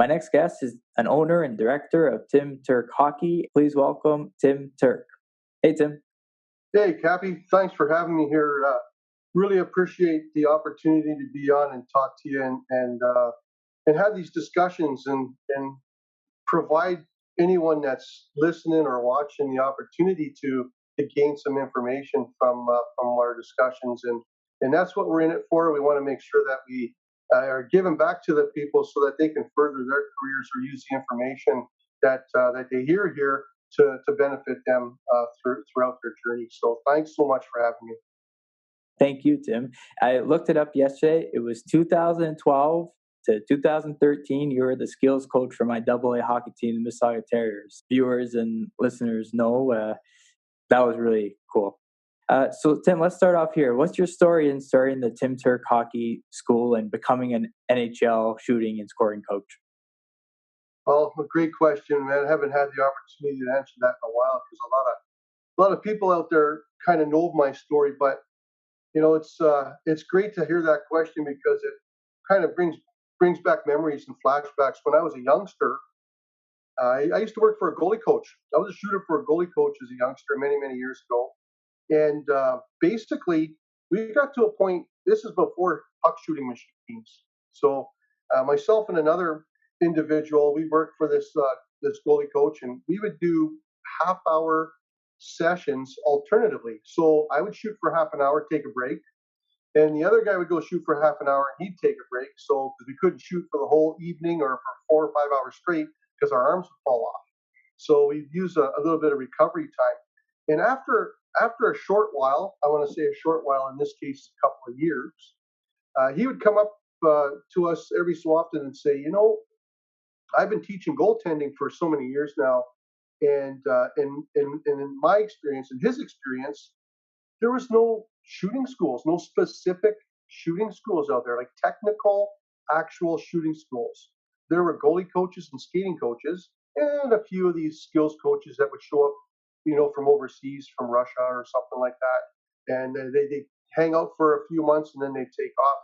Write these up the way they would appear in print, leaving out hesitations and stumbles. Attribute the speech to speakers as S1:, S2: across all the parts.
S1: My next guest is an owner and director of Tim Turk Hockey. Please welcome Tim Turk. Hey, Tim.
S2: Hey, Cappy. Thanks for having me here. Really appreciate the opportunity to be on and talk to you and have these discussions and provide anyone that's listening or watching the opportunity to gain some information from our discussions, and that's what we're in it for. We want to make sure that we are giving back to the people so that they can further their careers or use the information that they hear here to benefit them throughout their journey. So thanks so much for having me.
S1: Thank you, Tim. I looked it up yesterday. It was 2012 to 2013. You were the skills coach for my AA hockey team, the Mississauga Terriers. Viewers and listeners know that was really cool. So, Tim, let's start off here. What's your story in starting the Tim Turk Hockey School and becoming an NHL shooting and scoring coach?
S2: Well, a great question, man. I haven't had the opportunity to answer that in a while because a lot of people out there kind of know my story, but it's great to hear that question because it kind of brings back memories and flashbacks. When I was a youngster, I used to work for a goalie coach. I was a shooter for a goalie coach as a youngster many years ago, and basically we got to a point. This is before puck shooting machines. So myself and another individual, we worked for this goalie coach, and we would do half-hour sessions alternatively. So I would shoot for half an hour, take a break, and the other guy would go shoot for half an hour and he'd take a break. So because we couldn't shoot for the whole evening or for 4 or 5 hours straight because our arms would fall off. So we'd use a little bit of recovery time. And after a short while, I want to say a short while, in this case, a couple of years, he would come up to us every so often and say, I've been teaching goaltending for so many years now. And in my experience, in his experience, there was no shooting schools, no specific shooting schools out there, like technical, actual shooting schools. There were goalie coaches and skating coaches, and a few of these skills coaches that would show up, from overseas, from Russia or something like that, and they hang out for a few months and then they take off.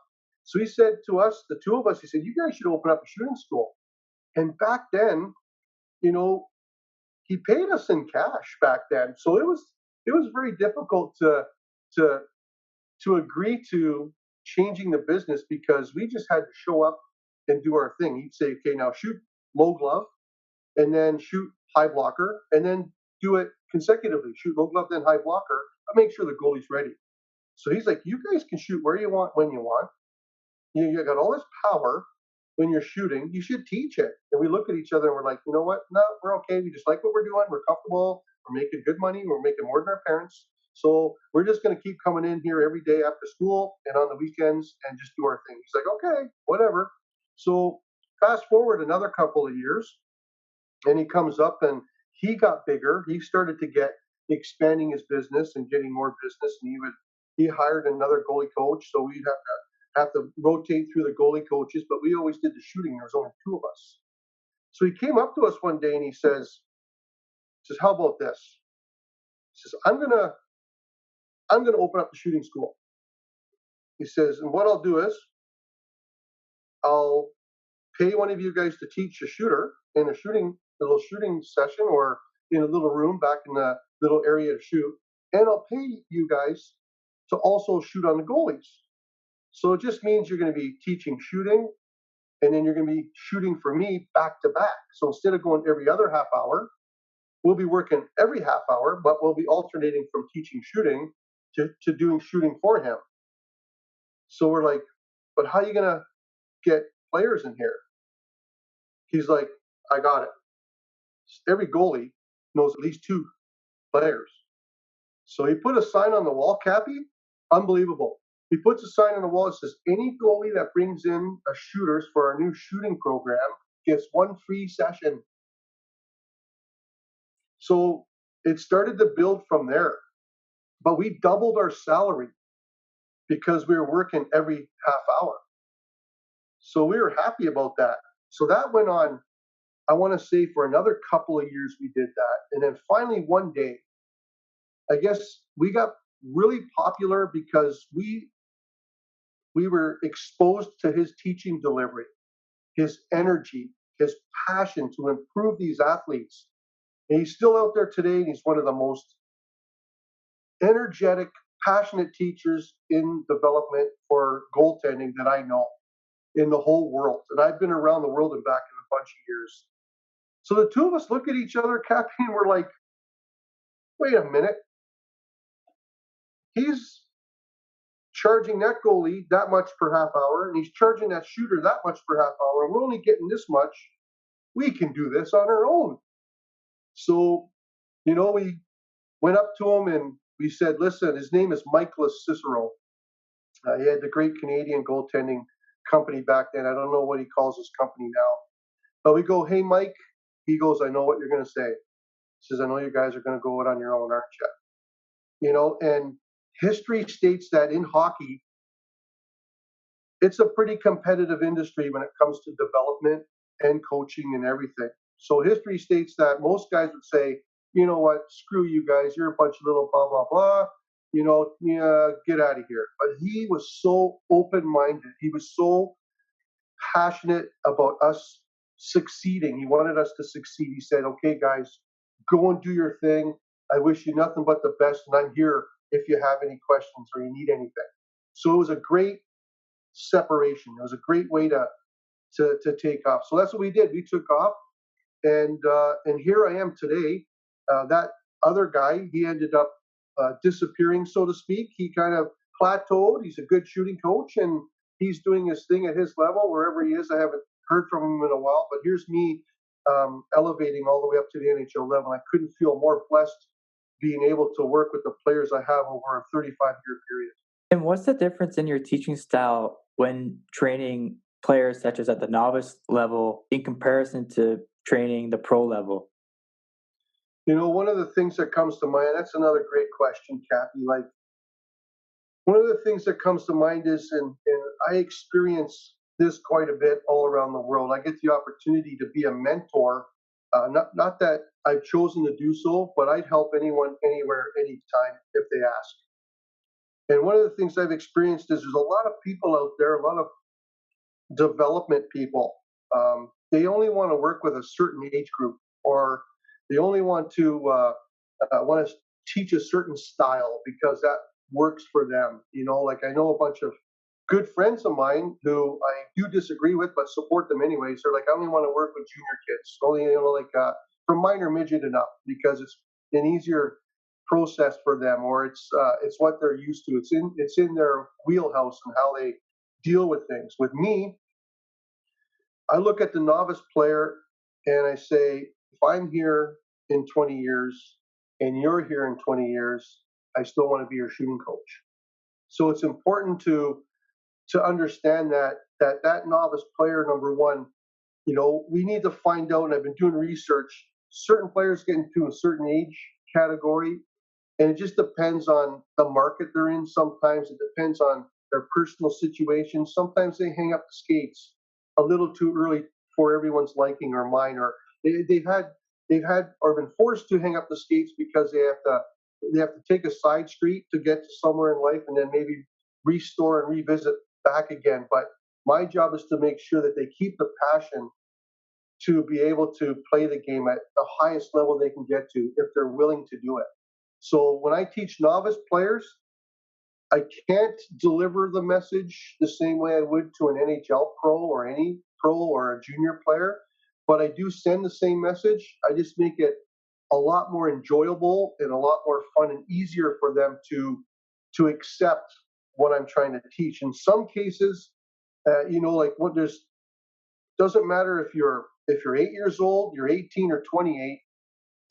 S2: So he said to us, the two of us, he said, "You guys should open up a shooting school." And back then, he paid us in cash back then, so it was very difficult to agree to changing the business because we just had to show up and do our thing. He'd say, "Okay, now shoot low glove, and then shoot high blocker, and then do it consecutively. Shoot low glove, then high blocker, but make sure the goalie's ready." So he's like, "You guys can shoot where you want, when you want. You got all this power." When you're shooting, you should teach it. And we look at each other and we're like, you know what? No, we're okay. We just like what we're doing. We're comfortable. We're making good money. We're making more than our parents. So we're just going to keep coming in here every day after school and on the weekends and just do our thing. He's like, okay, whatever. So fast forward another couple of years, and he comes up and he got bigger. He started to get expanding his business and getting more business. And he hired another goalie coach. So we'd have to rotate through the goalie coaches, but we always did the shooting. There was only two of us. So he came up to us one day and he says, "How about this?" He says, I'm gonna open up the shooting school." He says, "And what I'll do is I'll pay one of you guys to teach a shooter in a little shooting session or in a little room back in the little area to shoot, and I'll pay you guys to also shoot on the goalies. So it just means you're going to be teaching shooting, and then you're going to be shooting for me back to back. So instead of going every other half hour, we'll be working every half hour, but we'll be alternating from teaching shooting to doing shooting for him." So we're like, "But how are you going to get players in here?" He's like, "I got it. Every goalie knows at least two players." So he put a sign on the wall, Cappy. Unbelievable. He puts a sign on the wall that says, "Any goalie that brings in a shooters for our new shooting program gets one free session." So it started to build from there. But we doubled our salary because we were working every half hour. So we were happy about that. So that went on, I want to say, for another couple of years we did that. And then finally one day, I guess we got really popular because we were exposed to his teaching delivery, his energy, his passion to improve these athletes. And he's still out there today, and he's one of the most energetic, passionate teachers in development for goaltending that I know in the whole world. And I've been around the world and back in a bunch of years. So the two of us look at each other, Cappy, and we're like, wait a minute. He's charging that goalie that much per half hour, and he's charging that shooter that much per half hour, and we're only getting this much. We can do this on our own. So, we went up to him and we said, listen, his name is Michaelis Cicero. He had the great Canadian goaltending company back then. I don't know what he calls his company now. But we go, hey, Mike. He goes, I know what you're going to say. He says, I know you guys are going to go it on your own, aren't you? And history states that in hockey, it's a pretty competitive industry when it comes to development and coaching and everything. So history states that most guys would say, you know what, screw you guys, you're a bunch of little blah, blah, blah, get out of here. But he was so open-minded. He was so passionate about us succeeding. He wanted us to succeed. He said, okay, guys, go and do your thing. I wish you nothing but the best, and I'm here if you have any questions or you need anything. So it was a great separation. It was a great way to take off. So that's what we did. We took off, and here I am today. That other guy, he ended up disappearing, so to speak. He kind of plateaued. He's a good shooting coach, and he's doing his thing at his level wherever he is. I haven't heard from him in a while, but here's me elevating all the way up to the NHL level. I couldn't feel more blessed being able to work with the players I have over a 35-year period.
S1: And what's the difference in your teaching style when training players such as at the novice level in comparison to training the pro level?
S2: One of the things that comes to mind, that's another great question, Kathy. Like, one of the things that comes to mind is, and I experience this quite a bit all around the world. I get the opportunity to be a mentor. Not that I've chosen to do so, but I'd help anyone, anywhere, anytime if they ask. And one of the things I've experienced is there's a lot of people out there, a lot of development people. They only want to work with a certain age group, or they only want to teach a certain style because that works for them. Like I know a bunch of good friends of mine who I do disagree with, but support them anyways. They're like, I only want to work with junior kids, only from minor midget and up, because it's an easier process for them, or it's what they're used to. It's in their wheelhouse and how they deal with things. With me, I look at the novice player and I say, if I'm here in 20 years and you're here in 20 years, I still want to be your shooting coach. So it's important to understand that novice player, number one, we need to find out, and I've been doing research, certain players get into a certain age category, and it just depends on the market they're in. Sometimes it depends on their personal situation. Sometimes they hang up the skates a little too early for everyone's liking or mine, or they've had or been forced to hang up the skates because they have to take a side street to get to somewhere in life, and then maybe restore and revisit back again. But my job is to make sure that they keep the passion to be able to play the game at the highest level they can get to if they're willing to do it. So when I teach novice players, I can't deliver the message the same way I would to an NHL pro or any pro or a junior player, but I do send the same message. I just make it a lot more enjoyable and a lot more fun and easier for them to accept what I'm trying to teach. In some cases, like what there's doesn't matter if you're 8 years old, you're 18 or 28.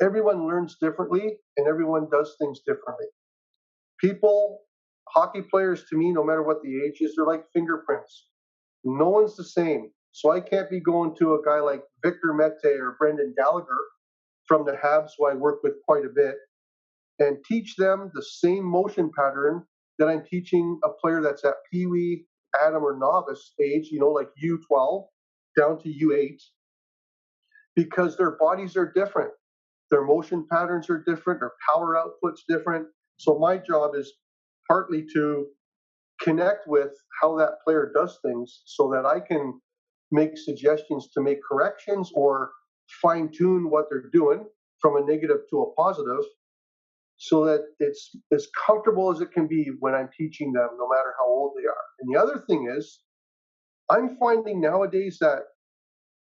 S2: Everyone learns differently and everyone does things differently. People, hockey players, to me, no matter what the age is, they're like fingerprints. No one's the same. So I can't be going to a guy like Victor Mete or Brendan Gallagher from the Habs, who I work with quite a bit, and teach them the same motion pattern that I'm teaching a player that's at Pee Wee, Adam, or novice age, like U12 down to U8, because their bodies are different. Their motion patterns are different, their power output's different. So my job is partly to connect with how that player does things so that I can make suggestions to make corrections or fine tune what they're doing from a negative to a positive so that it's as comfortable as it can be when I'm teaching them, no matter how old they are. And the other thing is, I'm finding nowadays that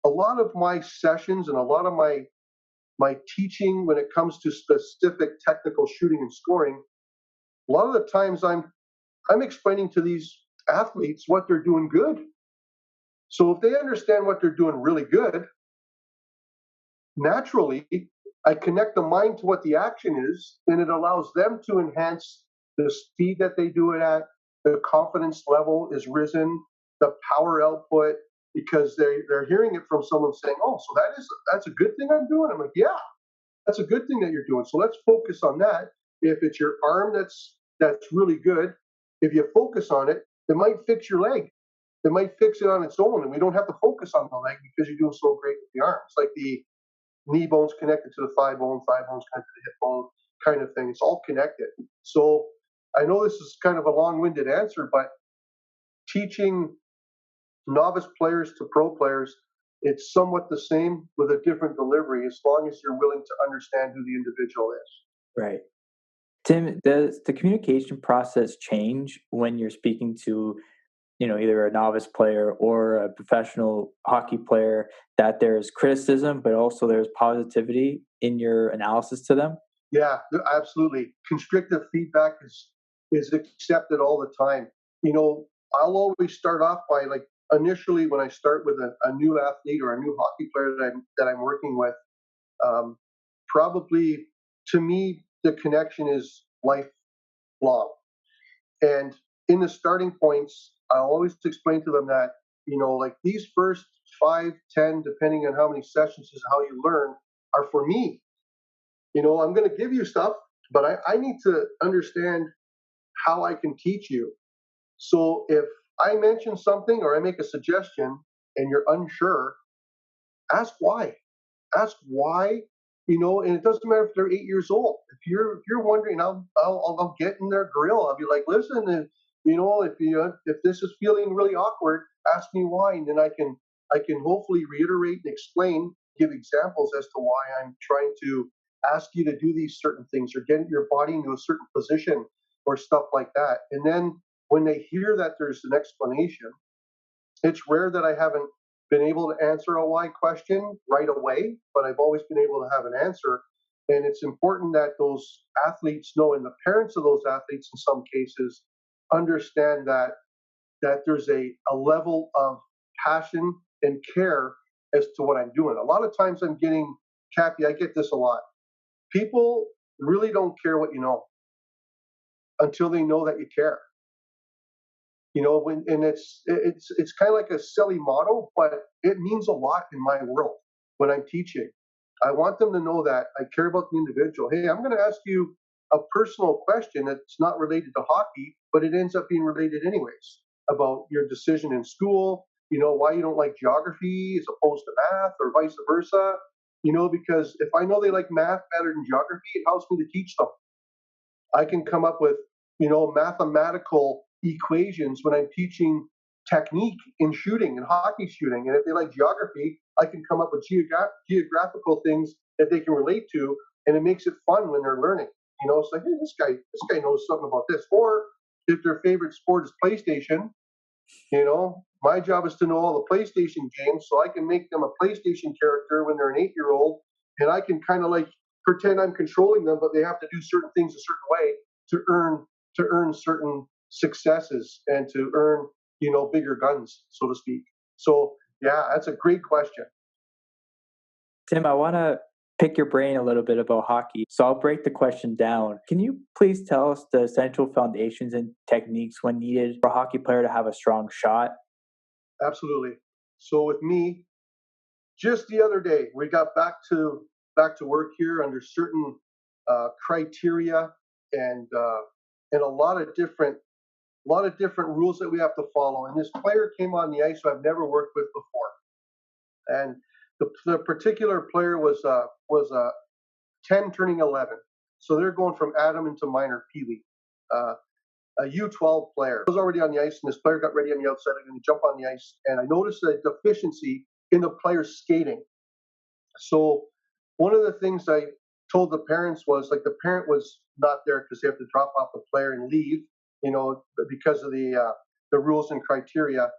S2: a lot of my sessions and a lot of my teaching when it comes to specific technical shooting and scoring, a lot of the times I'm explaining to these athletes what they're doing good. So if they understand what they're doing really good, naturally, I connect the mind to what the action is, and it allows them to enhance the speed that they do it at. The confidence level is risen, the power output, because they're hearing it from someone saying, "Oh, so that's a good thing I'm doing." I'm like, "Yeah, that's a good thing that you're doing. So let's focus on that. If it's your arm that's really good, if you focus on it, it might fix your leg. It might fix it on its own, and we don't have to focus on the leg because you're doing so great with the arm. It's like the knee bone's connected to the thigh bone's connected to the hip bone, kind of thing. It's all connected. So I know this is kind of a long-winded answer, but teaching novice players to pro players, it's somewhat the same with a different delivery as long as you're willing to understand who the individual is.
S1: Right. Tim, does the communication process change when you're speaking to, either a novice player or a professional hockey player, that there's criticism, but also there's positivity in your analysis to them?
S2: Yeah, absolutely. Constructive feedback is accepted all the time. You know, I'll always start off by like initially when I start with a new athlete or a new hockey player that I'm working with. Um, Probably to me the connection is lifelong. And in the starting points, I always explain to them that, like these first 5, 10, depending on how many sessions is how you learn, are for me. I'm going to give you stuff, but I need to understand how I can teach you. So if I mention something or I make a suggestion and you're unsure, ask why. Ask why, and it doesn't matter if they're 8 years old. If you're wondering, I'll get in their grill. I'll be like, listen, and if this is feeling really awkward, ask me why, and then I can hopefully reiterate and explain, give examples as to why I'm trying to ask you to do these certain things or get your body into a certain position or stuff like that. And then when they hear that there's an explanation, it's rare that I haven't been able to answer a why question right away, but I've always been able to have an answer. And it's important that those athletes know, and the parents of those athletes in some cases understand that there's a level of passion and care as to what I'm doing. A lot of times I'm getting, Kathy, I get this a lot. People really don't care what you know until they know that you care. When and it's kind of like a silly motto, but it means a lot in my world when I'm teaching. I want them to know that I care about the individual. Hey, I'm going to ask you a personal question that's not related to hockey, but it ends up being related anyways, about your decision in school, why you don't like geography as opposed to math or vice versa. Because if I know they like math better than geography, it helps me to teach them. I can come up with, mathematical equations when I'm teaching technique in shooting and hockey shooting. And if they like geography, I can come up with geographical things that they can relate to, and it makes it fun when they're learning. It's like, hey, this guy knows something about this. Or if their favorite sport is PlayStation, my job is to know all the PlayStation games, so I can make them a PlayStation character when they're an 8-year old, and I can kind of like pretend I'm controlling them, but they have to do certain things a certain way to earn certain successes and to earn bigger guns, so to speak. So yeah, that's a great question.
S1: Tim, I want to pick your brain a little bit about hockey. So I'll break the question down. Can you please tell us the essential foundations and techniques when needed for a hockey player to have a strong shot?
S2: Absolutely. So with me, just the other day, we got back to work here under certain criteria and a lot of different rules that we have to follow. And this player came on the ice who I've never worked with before, and the particular player was 10 turning 11, so they're going from Adam into minor Pee Wee. a U12 player. I was already on the ice, and this player got ready on the outside. I'm going to jump on the ice, and I noticed a deficiency in the player's skating. So one of the things I told the parents was, like, the parent was not there because they have to drop off the player and leave, because of the rules and criteria.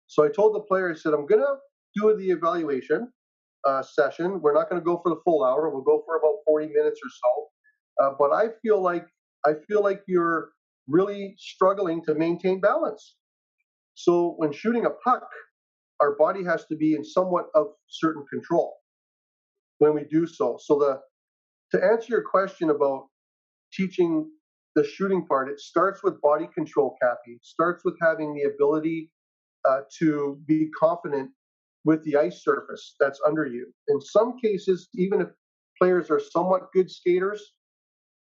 S2: So I told the player, I said, I'm gonna do the evaluation session. We're not gonna go for the full hour. We'll go for about 40 minutes or so. But I feel like you're really struggling to maintain balance. So when shooting a puck, our body has to be in somewhat of certain control when we do so. So to answer your question about teaching the shooting part, it starts with body control, Cappy. It starts with having the ability to be confident with the ice surface that's under you. In some cases, even if players are somewhat good skaters,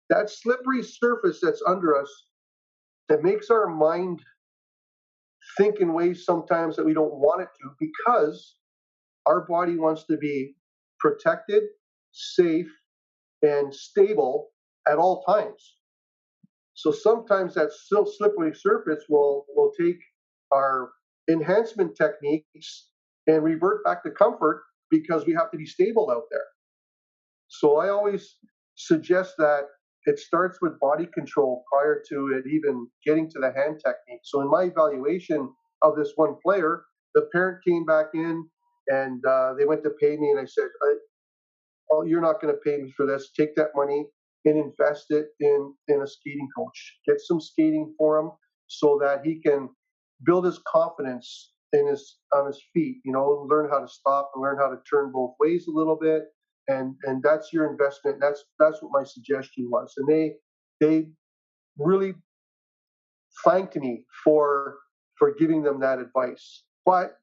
S2: that slippery surface that's under us, that makes our mind think in ways sometimes that we don't want it to, because our body wants to be protected, safe, and stable at all times. So sometimes that still slippery surface will take our enhancement techniques and revert back to comfort because we have to be stable out there. So I always suggest that it starts with body control prior to it even getting to the hand technique. So in my evaluation of this one player, the parent came back in, and they went to pay me, and I said, oh, you're not going to pay me for this. Take that money and invest it in a skating coach. Get some skating for him so that he can build his confidence on his feet. Learn how to stop and learn how to turn both ways a little bit. And that's your investment. That's what my suggestion was. And they really thanked me for giving them that advice. But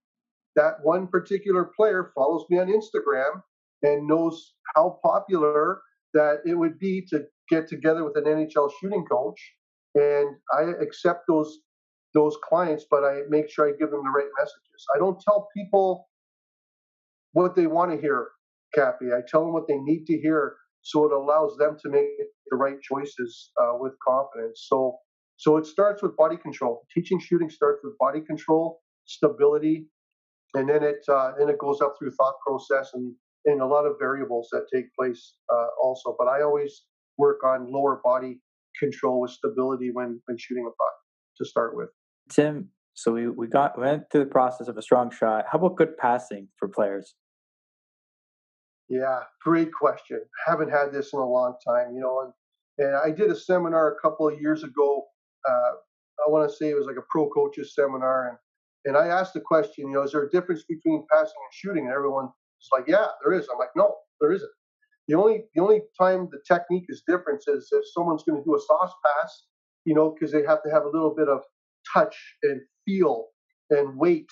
S2: that one particular player follows me on Instagram and knows how popular that it would be to get together with an NHL shooting coach. And I accept those clients, but I make sure I give them the right messages. I don't tell people what they want to hear, Cappy. I tell them what they need to hear, so it allows them to make the right choices with confidence. So it starts with body control. Teaching shooting starts with body control, stability, and then it goes up through thought process and a lot of variables that take place also. But I always work on lower body control with stability when shooting a puck to start with.
S1: Tim, so went through the process of a strong shot. How about good passing for players?
S2: Yeah, great question. Haven't had this in a long time, and I did a seminar a couple of years ago. Uh, I want to say it was like a pro coaches seminar, and I asked the question, is there a difference between passing and shooting? And everyone was like, yeah, there is. I'm like, no, there isn't. The only time the technique is different is if someone's going to do a sauce pass, because they have to have a little bit of touch and feel and weight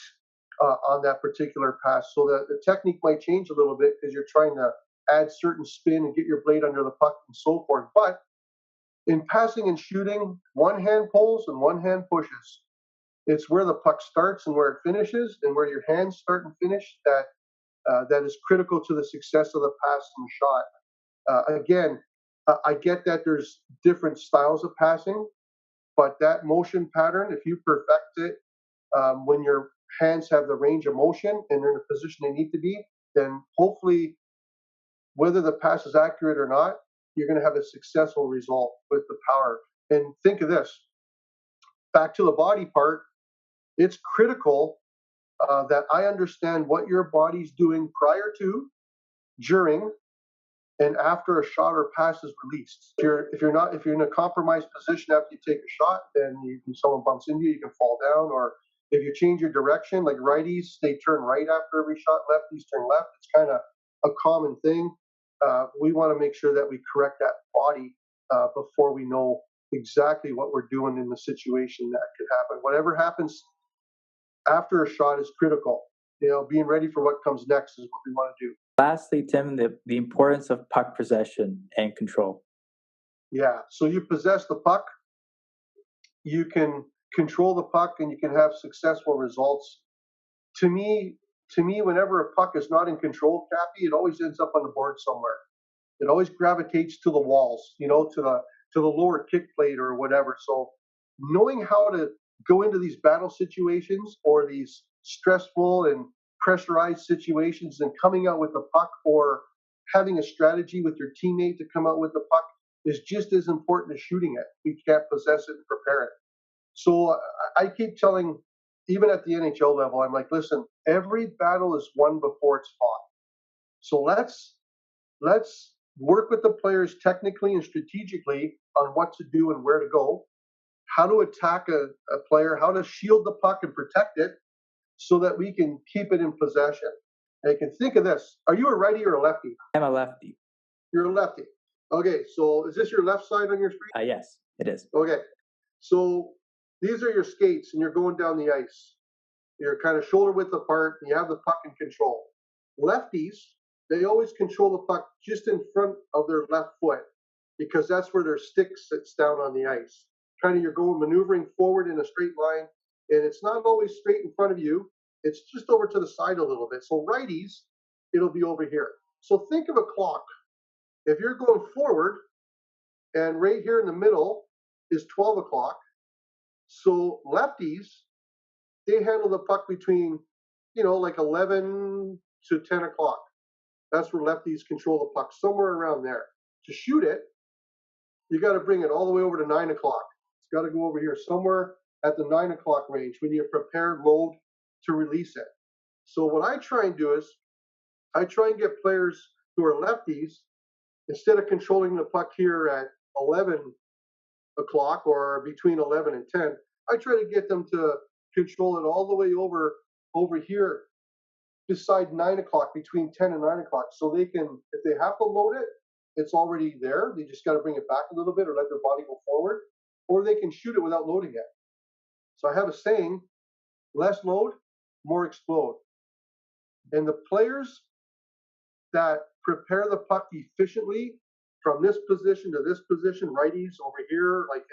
S2: on that particular pass. So that the technique might change a little bit because you're trying to add certain spin and get your blade under the puck and so forth. But in passing and shooting, one hand pulls and one hand pushes. It's where the puck starts and where it finishes, and where your hands start and finish, that is critical to the success of the pass and shot. Again, I get that there's different styles of passing, but that motion pattern, if you perfect it, when your hands have the range of motion and they're in the position they need to be, then hopefully, whether the pass is accurate or not, you're going to have a successful result with the power. And think of this, back to the body part, it's critical that I understand what your body's doing prior to, during, and after a shot or pass is released. If you're in a compromised position after you take a shot, then someone bumps into you, you can fall down. Or if you change your direction, like righties, they turn right after every shot, lefties turn left. It's kind of a common thing. We want to make sure that we correct that body before we know exactly what we're doing in the situation that could happen. Whatever happens after a shot is critical. Being ready for what comes next is what we want to do.
S1: Lastly, Tim, the importance of puck possession and control.
S2: Yeah. So you possess the puck, you can control the puck, and you can have successful results. To me, whenever a puck is not in control, Cappy, it always ends up on the board somewhere. It always gravitates to the walls, to the lower kick plate or whatever. So knowing how to go into these battle situations or these stressful and pressurized situations and coming out with the puck, or having a strategy with your teammate to come out with the puck, is just as important as shooting it. We can't possess it and prepare it. So I keep telling, even at the NHL level, I'm like, listen, every battle is won before it's fought. So let's work with the players technically and strategically on what to do and where to go, how to attack a player, how to shield the puck and protect it so that we can keep it in possession. And you can think of this. Are you a righty or a lefty?
S1: I'm a lefty.
S2: You're a lefty. Okay, so is this your left side on your screen?
S1: Yes, it is.
S2: Okay, so these are your skates and you're going down the ice. You're kind of shoulder width apart and you have the puck in control. Lefties, they always control the puck just in front of their left foot because that's where their stick sits down on the ice. Kind of you're going maneuvering forward in a straight line, and it's not always straight in front of you. It's just over to the side a little bit. So righties, it'll be over here. So think of a clock. If you're going forward, and right here in the middle is 12 o'clock. So lefties, they handle the puck between, like 11 to 10 o'clock. That's where lefties control the puck, somewhere around there. To shoot it, you got to bring it all the way over to 9 o'clock. It's got to go over here somewhere at the 9 o'clock range when you prepare, load to release it. So what I try and do is I try and get players who are lefties, instead of controlling the puck here at 11 o'clock or between 11 and 10, I try to get them to control it all the way over here beside 9 o'clock, between 10 and 9 o'clock, so they can, if they have to load it, it's already there. They just got to bring it back a little bit or let their body go forward, or they can shoot it without loading it. So I have a saying, less load, more explode. And the players that prepare the puck efficiently from this position to this position, righties over here, like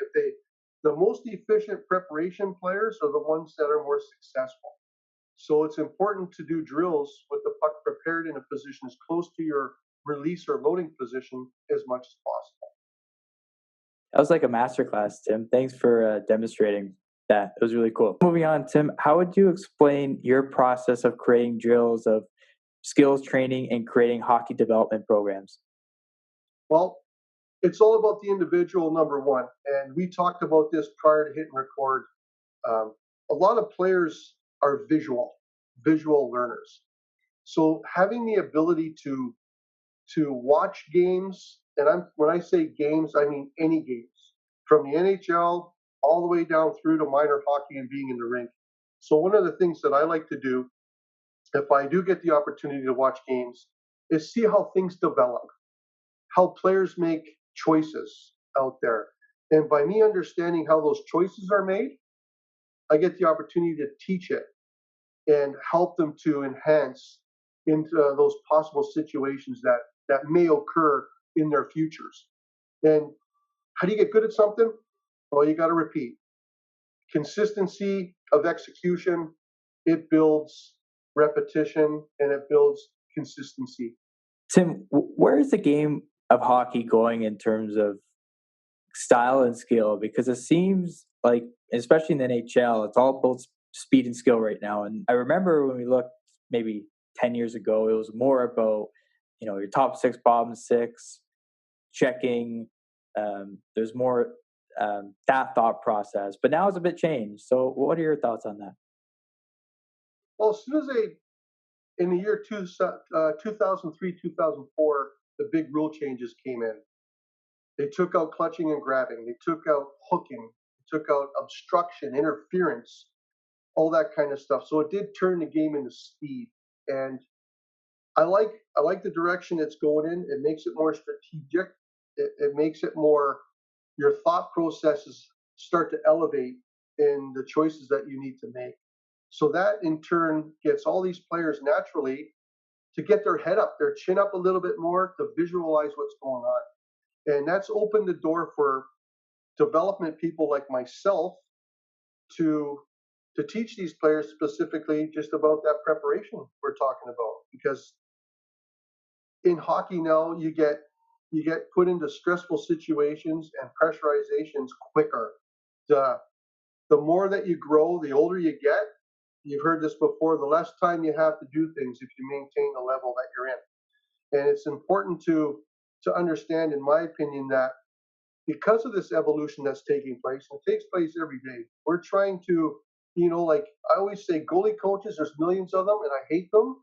S2: the most efficient preparation players are the ones that are more successful. So it's important to do drills with the puck prepared in a position as close to your release or loading position as much as possible.
S1: That was like a masterclass, Tim. Thanks for demonstrating that. It was really cool. Moving on, Tim, how would you explain your process of creating drills, of skills training, and creating hockey development programs?
S2: Well, it's all about the individual, number one. And we talked about this prior to hitting record. A lot of players are visual learners. So having the ability to watch games, and when I say games, I mean any games, from the NHL all the way down through to minor hockey and being in the rink. So one of the things that I like to do, if I do get the opportunity to watch games, is see how things develop, how players make choices out there. And by me understanding how those choices are made, I get the opportunity to teach it and help them to enhance into those possible situations that may occur in their futures. And how do you get good at something? Well, you got to repeat. Consistency of execution, it builds repetition and it builds consistency.
S1: Tim, where is the game of hockey going in terms of style and skill? Because it seems like, especially in the NHL, it's all about speed and skill right now. And I remember when we looked maybe 10 years ago, it was more about, your top six, bottom six, checking. There's more that thought process. But now it's a bit changed. So what are your thoughts on that?
S2: Well, as soon as in the year 2003, 2004, the big rule changes came in. They took out clutching and grabbing. They took out hooking. They took out obstruction, interference, all that kind of stuff. So it did turn the game into speed. And I like the direction it's going in. It makes it more strategic. It makes it more, your thought processes start to elevate in the choices that you need to make. So that in turn gets all these players naturally to get their head up, their chin up a little bit more, to visualize what's going on. And that's opened the door for development people like myself to teach these players specifically just about that preparation we're talking about. Because in hockey now, you get put into stressful situations and pressurizations quicker. The more that you grow, the older you get. You've heard this before. The less time you have to do things if you maintain the level that you're in. And it's important to understand, in my opinion, that because of this evolution that's taking place, and it takes place every day, we're trying to, like I always say, goalie coaches, there's millions of them, and I hate them.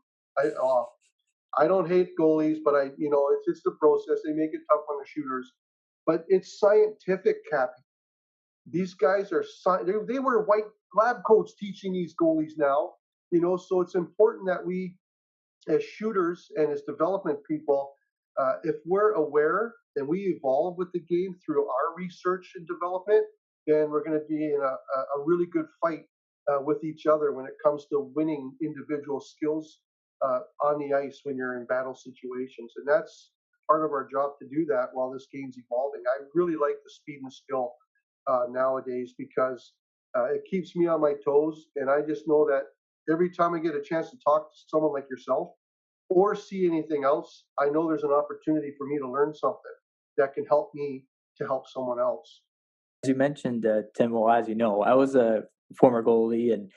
S2: I don't hate goalies, but it's the process. They make it tough on the shooters, but it's scientific, Cappy. These guys are they were white lab coats teaching these goalies now. So it's important that we, as shooters and as development people, if we're aware and we evolve with the game through our research and development, then we're going to be in a really good fight with each other when it comes to winning individual skills on the ice when you're in battle situations. And that's part of our job to do that while this game's evolving. I really like the speed and skill nowadays because it keeps me on my toes. And I just know that every time I get a chance to talk to someone like yourself or see anything else, I know there's an opportunity for me to learn something that can help me to help someone else.
S1: As you mentioned, Tim, well, as you know, I was a former goalie, and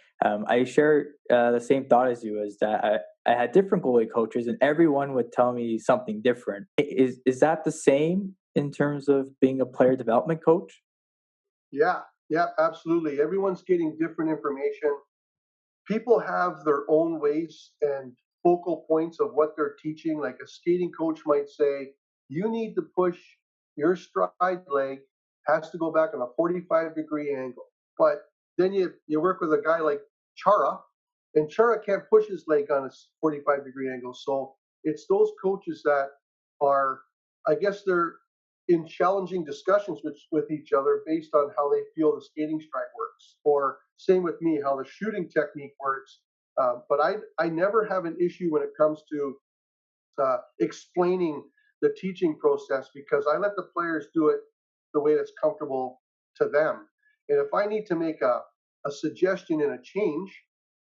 S1: I share the same thought as you. Is that I had different goalie coaches, and everyone would tell me something different. Is that the same in terms of being a player development coach?
S2: Yeah, yeah, absolutely. Everyone's getting different information. People have their own ways and focal points of what they're teaching. Like a skating coach might say, you need to push your stride leg has to go back on a 45-degree angle. But then you work with a guy like Chara, and Chara can't push his leg on a 45-degree angle. So it's those coaches that are, I guess, they're in challenging discussions with each other based on how they feel the skating stride works, or same with me, how the shooting technique works. But I never have an issue when it comes to explaining the teaching process because I let the players do it the way that's comfortable to them. And if I need to make a suggestion and a change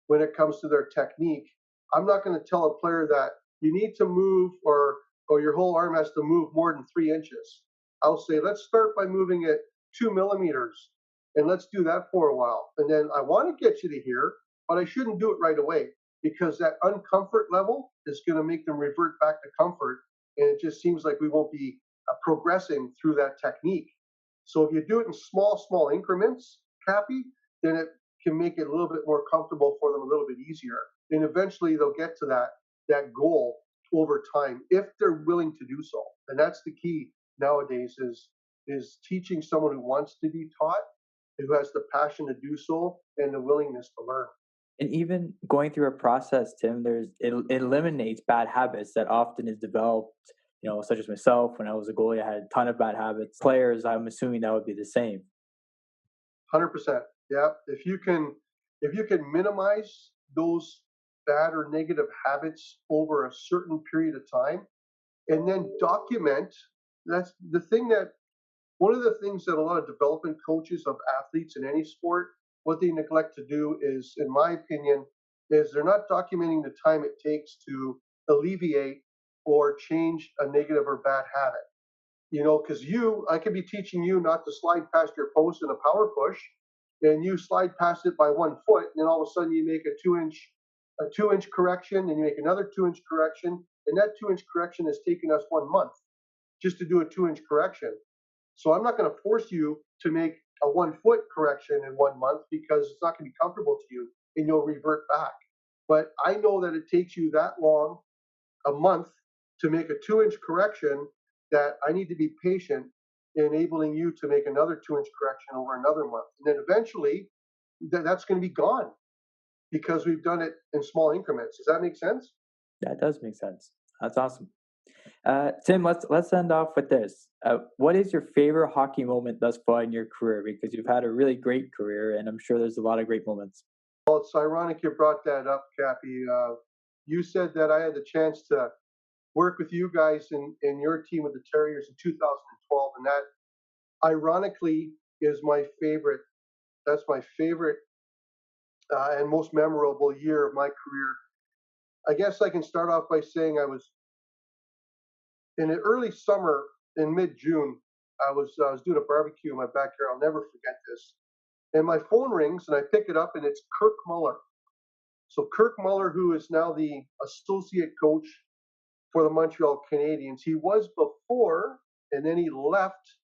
S2: when it comes to their technique, I'm not going to tell a player that you need to move or your whole arm has to move more than 3 inches. I'll say, let's start by moving it 2 millimeters and let's do that for a while. And then I want to get you to here, but I shouldn't do it right away because that uncomfort level is going to make them revert back to comfort. And it just seems like we won't be progressing through that technique. So if you do it in small increments, Cappy, then it can make it a little bit more comfortable for them, a little bit easier. And eventually they'll get to that goal over time if they're willing to do so. And that's the key nowadays is teaching someone who wants to be taught, who has the passion to do so and the willingness to learn.
S1: And even going through a process, Tim, it eliminates bad habits that often is developed. Such as myself, when I was a goalie, I had a ton of bad habits. Players, I'm assuming that would be the same.
S2: 100%. Yeah. If you can minimize those bad or negative habits over a certain period of time, and then document, that's the thing that one of the things that a lot of development coaches of athletes in any sport, what they neglect to do is, in my opinion, is they're not documenting the time it takes to alleviate or change a negative or bad habit. Because I could be teaching you not to slide past your post in a power push, and you slide past it by 1 foot, and then all of a sudden you make a 2-inch correction, and you make another 2-inch correction, and that 2-inch correction has taken us 1 month just to do a 2-inch correction. So I'm not going to force you to make a 1 foot correction in 1 month because it's not going to be comfortable to you, and you'll revert back. But I know that it takes you that long, a month, to make a 2-inch correction, that I need to be patient in enabling you to make another 2-inch correction over another month. And then eventually that's going to be gone because we've done it in small increments. Does that make sense?
S1: That does make sense. That's awesome. Tim, let's end off with this. What is your favorite hockey moment thus far in your career? Because you've had a really great career, and I'm sure there's a lot of great moments.
S2: Well, it's ironic you brought that up, Cappy. You said that I had the chance to work with you guys in your team with the Terriers in 2012, and that ironically is my favorite. That's my favorite and most memorable year of my career. I guess I can start off by saying I was in the early summer in mid-June. I was doing a barbecue in my backyard. I'll never forget this. And my phone rings, and I pick it up, and it's Kirk Muller. So Kirk Muller, who is now the associate coach for the Montreal Canadiens, he was before, and then he left,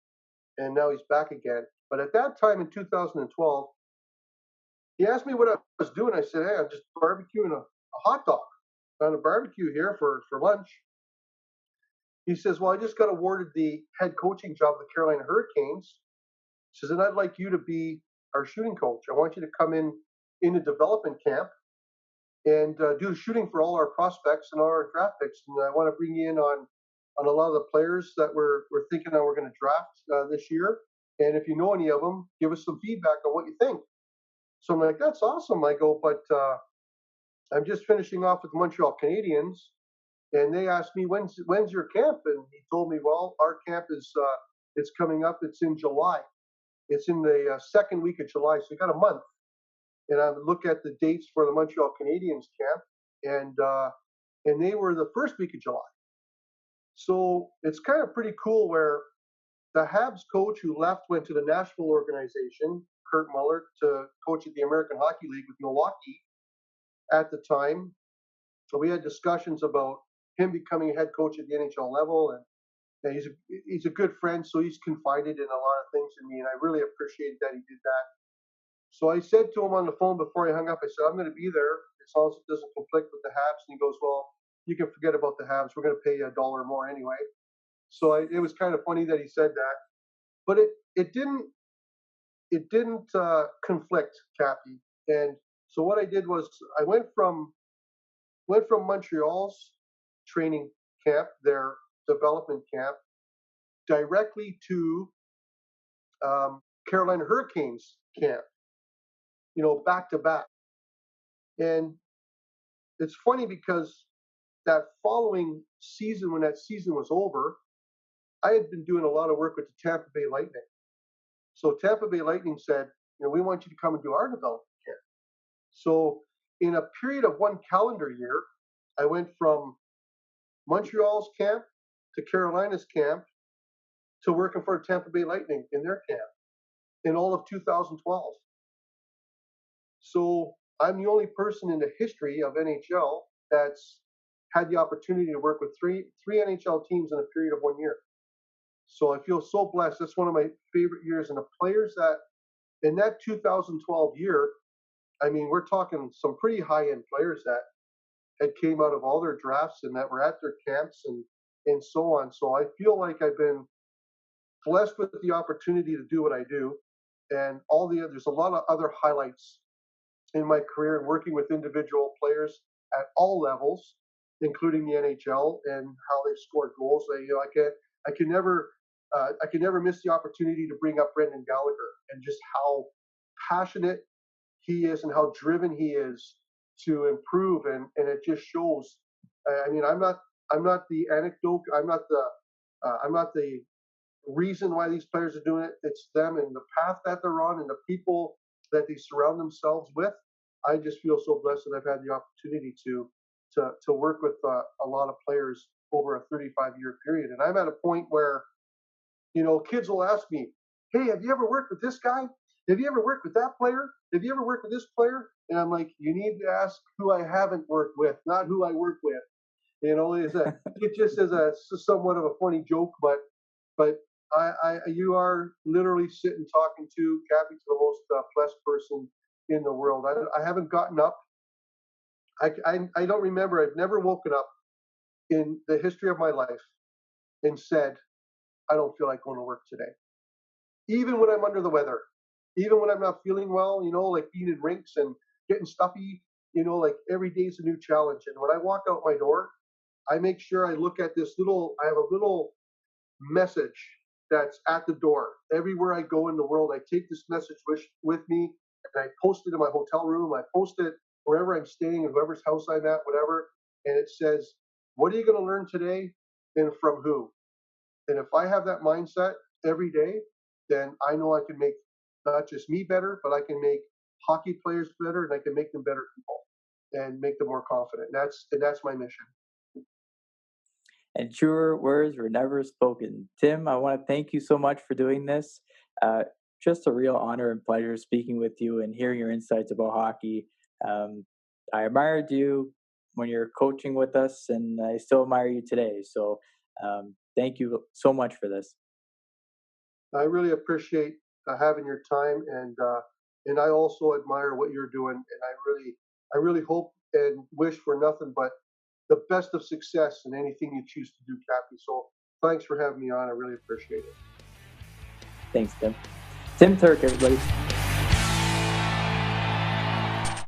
S2: and now he's back again. But at that time in 2012, he asked me what I was doing. I said, "Hey, I'm just barbecuing a hot dog on a barbecue here for lunch." He says, "Well, I just got awarded the head coaching job of the Carolina Hurricanes." He says, "And I'd like you to be our shooting coach. I want you to come in a development camp and do shooting for all our prospects and all our draft picks. And I want to bring you in on a lot of the players that we're thinking that we're going to draft this year. And if you know any of them, give us some feedback on what you think." So I'm like, "That's awesome." I go, "But I'm just finishing off with the Montreal Canadiens, and they asked me when's your camp?" And he told me, "Well, our camp is it's coming up. It's in July. It's in the second week of July, so you got a month." And I look at the dates for the Montreal Canadiens camp, and they were the first week of July. So it's kind of pretty cool where the Habs coach who left went to the Nashville organization, Kurt Muller, to coach at the American Hockey League with Milwaukee at the time. So we had discussions about him becoming a head coach at the NHL level, and he's a good friend, so he's confided in a lot of things in me, and I really appreciated that he did that. So I said to him on the phone before I hung up, I said, "I'm going to be there as long as it doesn't conflict with the Habs." And he goes, "Well, you can forget about the Habs. We're going to pay you $1 more anyway." So it was kind of funny that he said that, but it didn't conflict, Cappy. And so what I did was I went from Montreal's training camp, their development camp, directly to Carolina Hurricanes camp, back to back. And it's funny because that following season, when that season was over, I had been doing a lot of work with the Tampa Bay Lightning. So Tampa Bay Lightning said, "We want you to come and do our development camp." So in a period of one calendar year, I went from Montreal's camp to Carolina's camp to working for Tampa Bay Lightning in their camp in all of 2012. So I'm the only person in the history of NHL that's had the opportunity to work with three NHL teams in a period of 1 year. So I feel so blessed. That's one of my favorite years. And the players that in that 2012 year, I mean, we're talking some pretty high end players that had came out of all their drafts and that were at their camps and so on. So I feel like I've been blessed with the opportunity to do what I do, and there's a lot of other highlights in my career and working with individual players at all levels, including the NHL and how they've scored goals. I can never miss the opportunity to bring up Brendan Gallagher and just how passionate he is and how driven he is to improve, and it just shows. I mean, I'm not the anecdote. I'm not the reason why these players are doing it. It's them and the path that they're on and the people that they surround themselves with. I just feel so blessed that I've had the opportunity to work with a lot of players over a 35-year period. And I'm at a point where kids will ask me, "Hey, have you ever worked with this guy? Have you ever worked with that player? Have you ever worked with this player?" And I'm like, "You need to ask who I haven't worked with, not who I work with." It just is a somewhat of a funny joke, but you are literally sitting talking to Kathy, to the most blessed person in the world. I haven't gotten up. I don't remember. I've never woken up in the history of my life and said, "I don't feel like going to work today." Even when I'm under the weather, even when I'm not feeling well, like being in rinks and getting stuffy, like every day is a new challenge. And when I walk out my door, I make sure I look at I have a little message that's at the door. Everywhere I go in the world, I take this message with me and I post it in my hotel room. I post it wherever I'm staying, whoever's house I'm at, whatever. And it says, "What are you going to learn today and from who?" And if I have that mindset every day, then I know I can make not just me better, but I can make hockey players better, and I can make them better people and make them more confident. And that's my mission.
S1: And truer words were never spoken. Tim, I want to thank you so much for doing this. Uh, just a real honor and pleasure speaking with you and hearing your insights about hockey. Um, I admired you when you're coaching with us, and I still admire you today. So thank you so much for this.
S2: I really appreciate having your time, and I also admire what you're doing, and I really hope and wish for nothing but the best of success in anything you choose to do, Cappy. So thanks for having me on. I really appreciate it.
S1: Thanks, Tim. Tim Turk, everybody.